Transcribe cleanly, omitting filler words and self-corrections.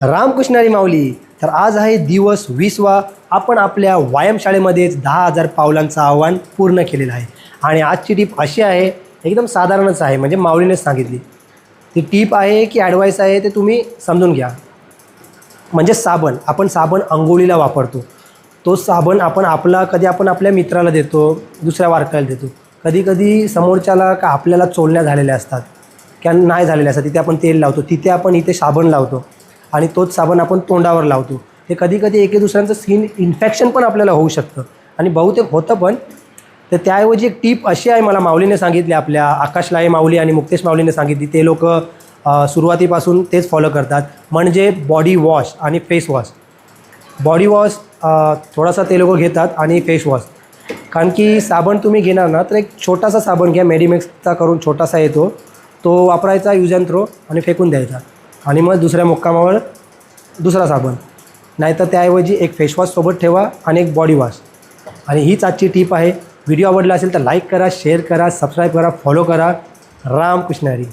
रामकृष्ण हरी माऊली. तर आज आहे दिवस 20वा. आपण आपल्या व्यायामशाळेमध्येच 10,000 पावलांचं आव्हान पूर्ण केलेलं आहे. आणि आजची टीप अशी आहे, एकदम साधारणच आहे, म्हणजे माऊलीनेच सांगितली. ती टीप आहे की ॲडवाईस आहे ते तुम्ही समजून घ्या. म्हणजे साबण, आपण साबण अंघोळीला वापरतो. तो साबण आपण आपल्या मित्राला देतो, दुसऱ्या वारकऱ्याला देतो. कधी-कधी समोरच्याला का आपल्याला चोळण्या झालेल्या असतात किंवा नाही झालेल्या असतात, तिथे आपण तेल लावतो, तिथे आपण इथे साबण लावतो आणि तोच साबण आपण तोंडावर लावतो. हे कधी-कधी एके दुसऱ्यांचं स्किन इन्फेक्शन पण आपल्याला होऊ शकतं आणि बहुतेक होतं पण. तर त्याऐवजी एक टीप अशी आहे, मला माऊलीने सांगितली, आपल्या आकाश लाहे माऊली आणि मुक्तेश माऊलीने सांगितली. ते लोकं सुरुवातीपासून तेच फॉलो करतात. म्हणजे बॉडी वॉश आणि फेस वॉश. बॉडी वॉश थोडासा ते लोकं घेतात आणि फेस वॉश. कारण की साबण तुम्ही घेणार ना, तर एक छोटासा साबण घ्या, मेडिमिक्सचा करून छोटासा येतो, तो वापरायचा, यूज अँड थ्रो, आणि फेकून द्यायचा. आणि मग दुसऱ्या मुक्कामावर दुसरा साबण. नाहीतर त्याऐवजी एक फेस वॉश सोबत ठेवा आणि एक बॉडी वॉश. आणि हीच आजची टीप आहे. व्हिडिओ आवडला असेल तर लाईक करा, शेअर करा, सबस्क्राईब करा, फॉलो करा. रामकृष्ण हरी.